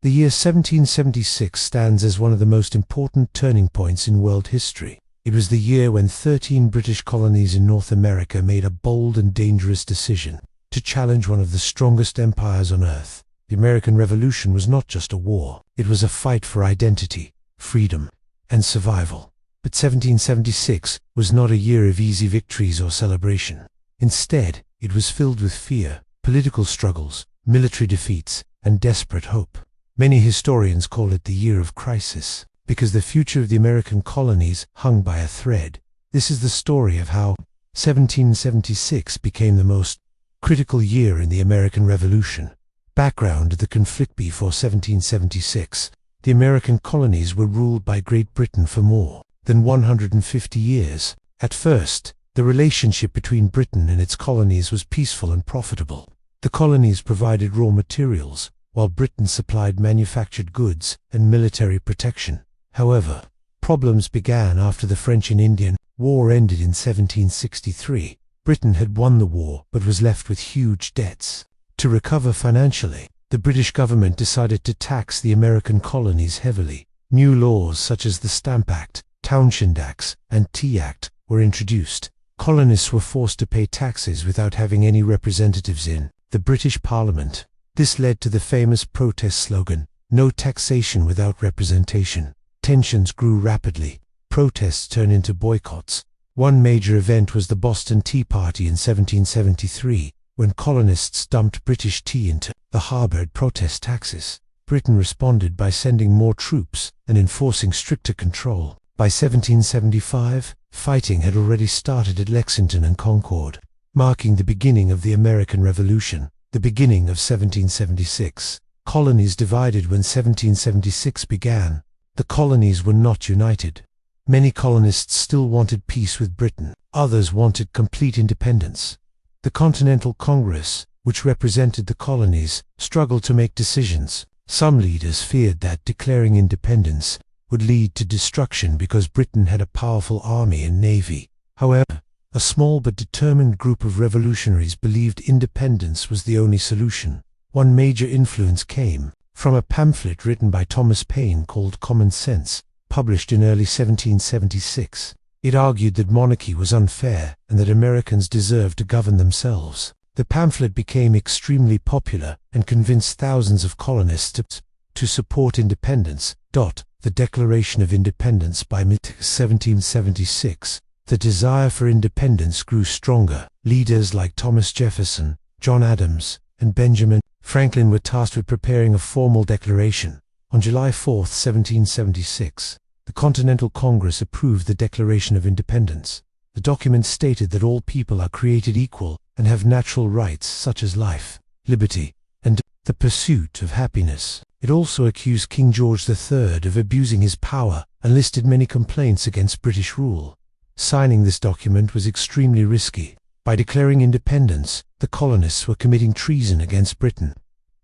The year 1776 stands as one of the most important turning points in world history. It was the year when 13 British colonies in North America made a bold and dangerous decision to challenge one of the strongest empires on earth. The American Revolution was not just a war, it was a fight for identity, freedom, and survival. But 1776 was not a year of easy victories or celebration. Instead, it was filled with fear, political struggles, military defeats, and desperate hope. Many historians call it the year of crisis, because the future of the American colonies hung by a thread. This is the story of how 1776 became the most critical year in the American Revolution. Background: the conflict before 1776. The American colonies were ruled by Great Britain for more than 150 years. At first, the relationship between Britain and its colonies was peaceful and profitable. The colonies provided raw materials, while Britain supplied manufactured goods and military protection. However, problems began after the French and Indian War ended in 1763. Britain had won the war but was left with huge debts. To recover financially, the British government decided to tax the American colonies heavily. New laws such as the Stamp Act, Townshend Acts, and Tea Act were introduced. Colonists were forced to pay taxes without having any representatives in the British Parliament. This led to the famous protest slogan, "No taxation without representation." Tensions grew rapidly. Protests turned into boycotts. One major event was the Boston Tea Party in 1773, when colonists dumped British tea into the harbor at protest taxes. Britain responded by sending more troops and enforcing stricter control. By 1775, fighting had already started at Lexington and Concord, marking the beginning of the American Revolution. The beginning of 1776. Colonies divided when 1776 began. The colonies were not united. Many colonists still wanted peace with Britain. Others wanted complete independence. The Continental Congress, which represented the colonies, struggled to make decisions. Some leaders feared that declaring independence would lead to destruction because Britain had a powerful army and navy. However, a small but determined group of revolutionaries believed independence was the only solution. One major influence came from a pamphlet written by Thomas Paine called Common Sense, published in early 1776. It argued that monarchy was unfair and that Americans deserved to govern themselves. The pamphlet became extremely popular and convinced thousands of colonists to support independence. The Declaration of Independence by mid-1776. The desire for independence grew stronger. Leaders like Thomas Jefferson, John Adams, and Benjamin Franklin were tasked with preparing a formal declaration. On July 4, 1776, the Continental Congress approved the Declaration of Independence. The document stated that all people are created equal and have natural rights such as life, liberty, and the pursuit of happiness. It also accused King George III of abusing his power and listed many complaints against British rule. Signing this document was extremely risky. By declaring independence, the colonists were committing treason against Britain.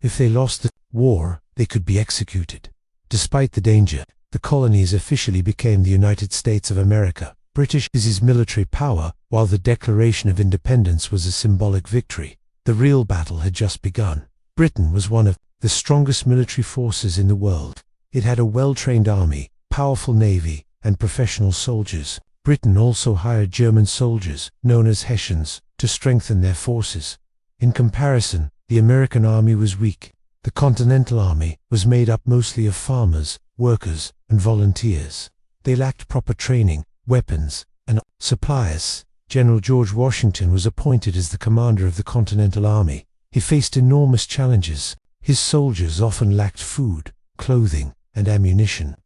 If they lost the war, they could be executed. Despite the danger, the colonies officially became the United States of America. British military power, while the Declaration of Independence was a symbolic victory. The real battle had just begun. Britain was one of the strongest military forces in the world. It had a well-trained army, powerful navy, and professional soldiers. Britain also hired German soldiers, known as Hessians, to strengthen their forces. In comparison, the American army was weak. The Continental Army was made up mostly of farmers, workers, and volunteers. They lacked proper training, weapons, and supplies. General George Washington was appointed as the commander of the Continental Army. He faced enormous challenges. His soldiers often lacked food, clothing, and ammunition.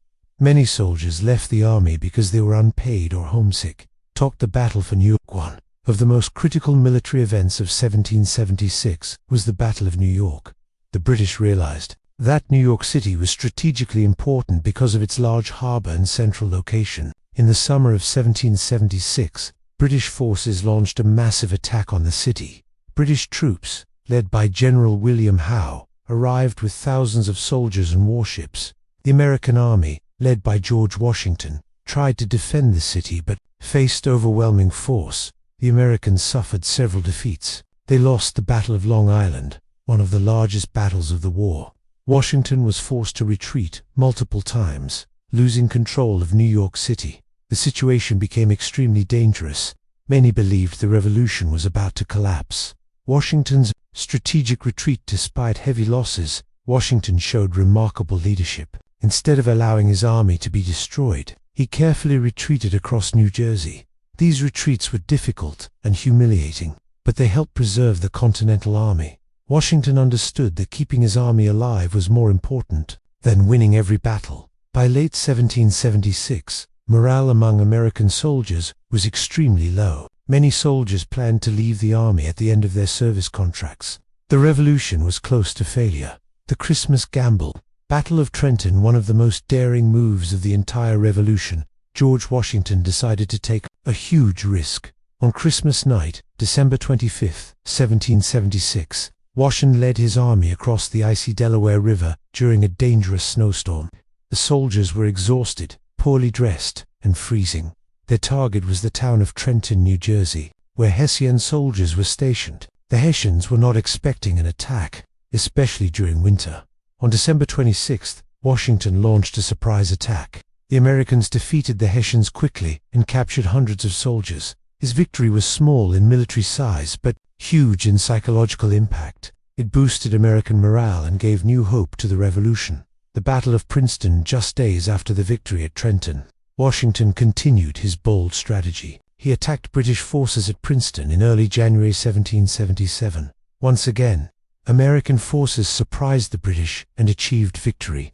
Many soldiers left the army because they were unpaid or homesick. The Battle for New York. One of the most critical military events of 1776 was the Battle of New York. The British realized that New York City was strategically important because of its large harbor and central location. In the summer of 1776, British forces launched a massive attack on the city. British troops, led by General William Howe, arrived with thousands of soldiers and warships. The American army, led by George Washington, tried to defend the city but faced overwhelming force. The Americans suffered several defeats. They lost the Battle of Long Island, one of the largest battles of the war. Washington was forced to retreat multiple times, losing control of New York City. The situation became extremely dangerous. Many believed the revolution was about to collapse. Washington's strategic retreat. Despite heavy losses, Washington showed remarkable leadership. Instead of allowing his army to be destroyed, he carefully retreated across New Jersey. These retreats were difficult and humiliating, but they helped preserve the Continental Army. Washington understood that keeping his army alive was more important than winning every battle. By late 1776, morale among American soldiers was extremely low. Many soldiers planned to leave the army at the end of their service contracts. The revolution was close to failure. The Christmas gamble. Battle of Trenton, one of the most daring moves of the entire revolution. George Washington decided to take a huge risk. On Christmas night, December 25, 1776, Washington led his army across the icy Delaware River during a dangerous snowstorm. The soldiers were exhausted, poorly dressed, and freezing. Their target was the town of Trenton, New Jersey, where Hessian soldiers were stationed. The Hessians were not expecting an attack, especially during winter. On December 26th, Washington launched a surprise attack. The Americans defeated the Hessians quickly and captured hundreds of soldiers. His victory was small in military size, but huge in psychological impact. It boosted American morale and gave new hope to the revolution. The Battle of Princeton. Just days after the victory at Trenton, Washington continued his bold strategy. He attacked British forces at Princeton in early January 1777. Once again, American forces surprised the British and achieved victory.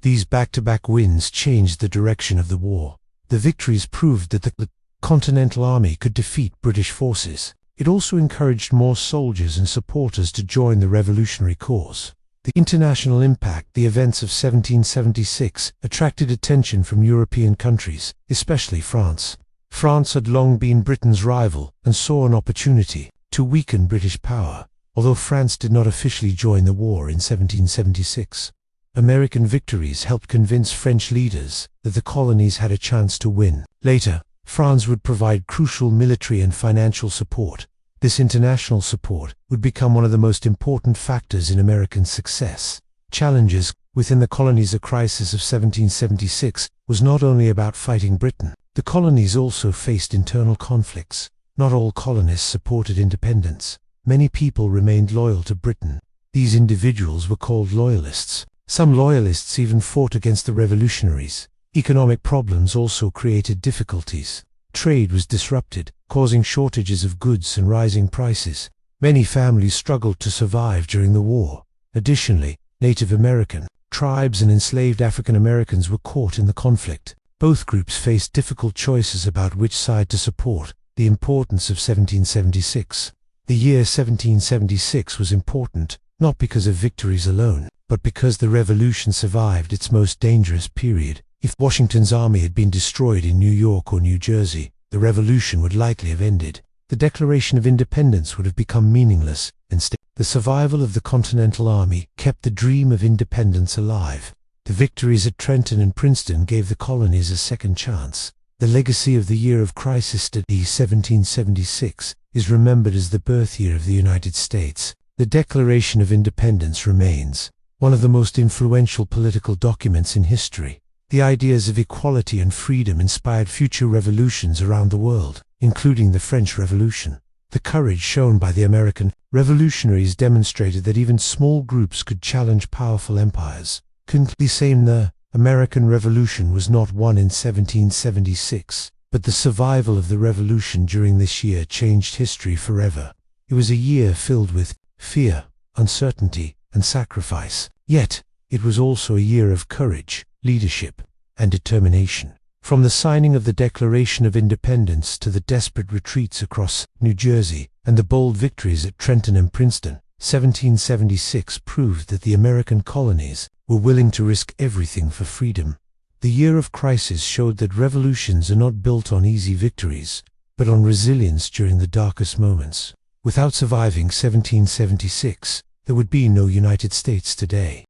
These back-to-back wins changed the direction of the war. The victories proved that the Continental Army could defeat British forces. It also encouraged more soldiers and supporters to join the revolutionary cause. The international impact. The events of 1776 attracted attention from European countries, especially France. France had long been Britain's rival and saw an opportunity to weaken British power. Although France did not officially join the war in 1776, American victories helped convince French leaders that the colonies had a chance to win. Later, France would provide crucial military and financial support. This international support would become one of the most important factors in American success. Challenges within the colonies. The crisis of 1776 was not only about fighting Britain. The colonies also faced internal conflicts. Not all colonists supported independence. Many people remained loyal to Britain. These individuals were called loyalists. Some loyalists even fought against the revolutionaries. Economic problems also created difficulties. Trade was disrupted, causing shortages of goods and rising prices. Many families struggled to survive during the war. Additionally, Native American tribes and enslaved African Americans were caught in the conflict. Both groups faced difficult choices about which side to support. The importance of 1776. The year 1776 was important, not because of victories alone, but because the revolution survived its most dangerous period. If Washington's army had been destroyed in New York or New Jersey, the revolution would likely have ended. The Declaration of Independence would have become meaningless. Instead, the survival of the Continental Army kept the dream of independence alive. The victories at Trenton and Princeton gave the colonies a second chance. The legacy of the year of crisis. The 1776 is remembered as the birth year of the United States. The Declaration of Independence remains one of the most influential political documents in history. The ideas of equality and freedom inspired future revolutions around the world, including the French Revolution. The courage shown by the American revolutionaries demonstrated that even small groups could challenge powerful empires. The American Revolution was not won in 1776, but the survival of the revolution during this year changed history forever. It was a year filled with fear, uncertainty, and sacrifice. Yet, it was also a year of courage, leadership, and determination. From the signing of the Declaration of Independence to the desperate retreats across New Jersey and the bold victories at Trenton and Princeton, 1776 proved that the American colonies were willing to risk everything for freedom. The year of crisis showed that revolutions are not built on easy victories, but on resilience during the darkest moments. Without surviving 1776, there would be no United States today.